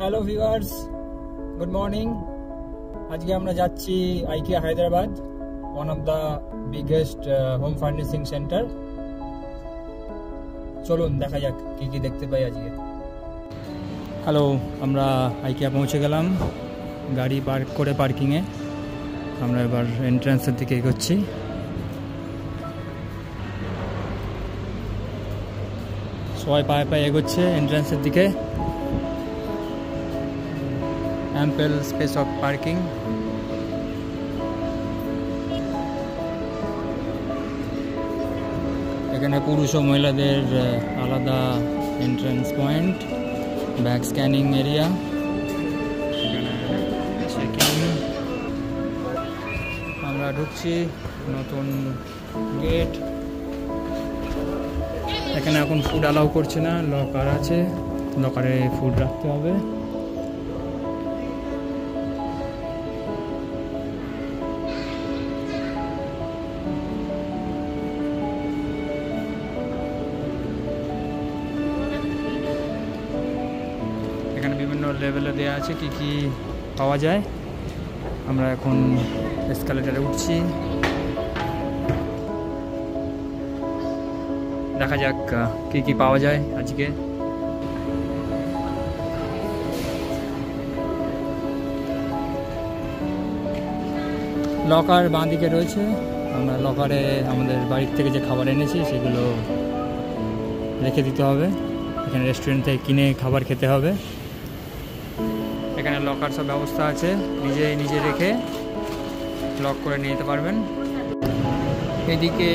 Hello viewers, good morning. আজকে আমরা যাচ্ছি IKEA Hyderabad, one of the biggest home furnishing centre. চলুন দেখা যাক কি কি দেখতে পাই আজকে। হ্যালো, আমরা আইকিয়া পৌঁছে গেলাম গাড়ি পার্ক করে পার্কিংয়ে। আমরা এবার এন্ট্রান্সের দিকে এগোচ্ছি। সবাই পায়ে পায়ে এগোচ্ছে এন্ট্রান্সের দিকে। অ্যাম্পেল স্পেস অফ পার্কিং। এখানে পুরুষ ও মহিলাদের আলাদা entrance point, bag scanning area, checking. আমরা ঢুকছি, নতুন গেট। এখানে এখন ফুড অ্যালাউ করছে না, লকার আছে, লকারে ফুড রাখতে হবে। এখানে বিভিন্ন লেভেলে দেওয়া আছে কি কি পাওয়া যায়। আমরা এখন এসকালেটারে উঠছি, দেখা যাক কি কি পাওয়া যায় আজকে। লকার বাঁ দিকে রয়েছে। আমরা লকারে আমাদের বাড়ির থেকে যে খাবার এনেছি সেগুলো রেখে দিতে হবে। এখানে রেস্টুরেন্ট থেকে কিনে খাবার খেতে হবে। এখানে লকার সব ব্যবস্থা আছে, নিজে রেখে লক করে নিয়ে যেতে পারবেন। এদিকে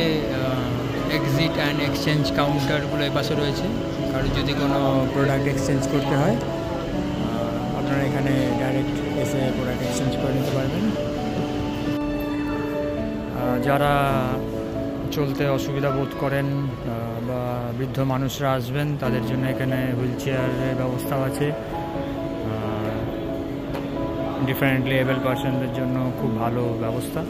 এক্সিট অ্যান্ড এক্সচেঞ্জ কাউন্টারগুলো এই পাশে রয়েছে। কারো যদি কোনো প্রোডাক্ট এক্সচেঞ্জ করতে হয় আপনারা এখানে ডাইরেক্ট এসে প্রোডাক্ট এক্সচেঞ্জ করে নিতে পারবেন। যারা চলতে অসুবিধা বোধ করেন বা বৃদ্ধ মানুষরা আসবেন তাদের জন্য এখানে হুইল চেয়ারের ব্যবস্থাও আছে। ডিফারেন্টলি এবেল পার্সনদের জন্য খুব ভালো ব্যবস্থা।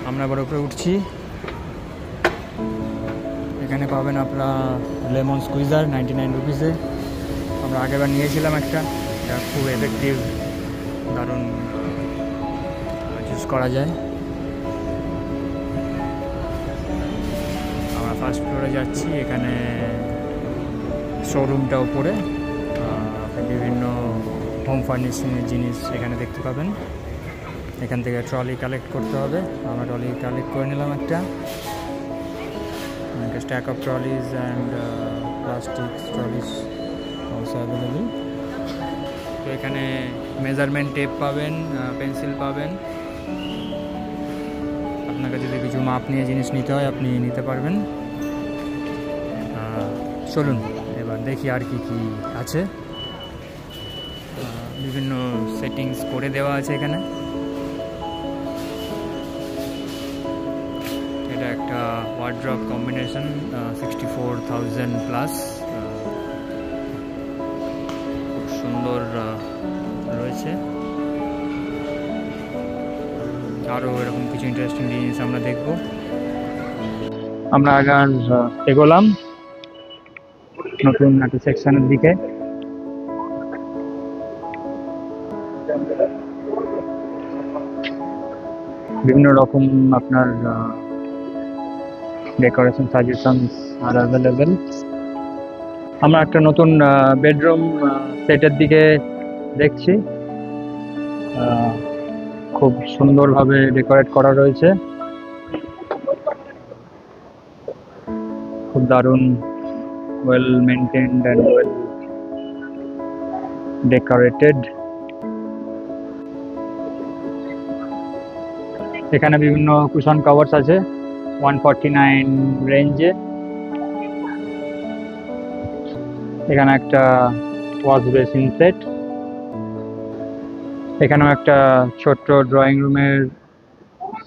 আমরা আবার উপরে উঠছি। এখানে পাবেন আপনারা লেমন স্কুইজার 99 রুপিসে। আমরা আগেরবার নিয়েছিলাম একটা, এটা খুব এফেক্টিভ, দারুণ ইউজ করা যায়। আমরা ফার্স্ট ফ্লোরে যাচ্ছি। এখানে শোরুমটা উপরে, বিভিন্ন হোম ফার্নিশিংয়ের জিনিস এখানে দেখতে পাবেন। এখান থেকে ট্রলি কালেক্ট করতে হবে। আমরা ট্রলি কালেক্ট করে নিলাম একটা stack of trolleys and plastic trolleys also available. তো এখানে মেজারমেন্ট টেপ পাবেন, পেন্সিল পাবেন। আপনাকে যদি কিছু মাপ নিয়ে জিনিস নিতে হয় আপনি নিতে পারবেন। চলুন এবার দেখি আর কি কি আছে। বিভিন্ন সেটিংস করে দেওয়া আছে এখানে। এটা একটা ওয়ার্ড্রপ কম্বিনেশন, 64,000 প্লাস, খুব সুন্দর রয়েছে। আরও এরকম কিছু ইন্টারেস্টিং জিনিস আমরা দেখব। আমরা আগে এগোলাম নতুন একটা সেকশনের দিকে। বিভিন্ন রকম আপনার ডেকোরেশন সাজেশনস আর অ্যাভেলেবেল। আমরা একটা নতুন বেডরুম সেটের দিকে দেখছি। খুব সুন্দরভাবে ডেকোরেট করা রয়েছে, খুব দারুণ, well maintained and well decorated. এখানে বিভিন্ন কুশন কভার্স আছে 149 রেঞ্জে। এখানে একটা ওয়াশ বেসিন সেট। এখানেও একটা ছোট্ট ড্রয়িং রুমের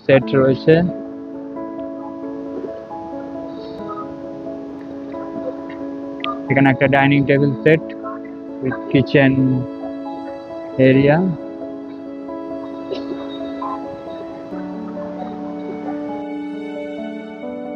সেট রয়েছে। এখানে একটা dining table set with kitchen area.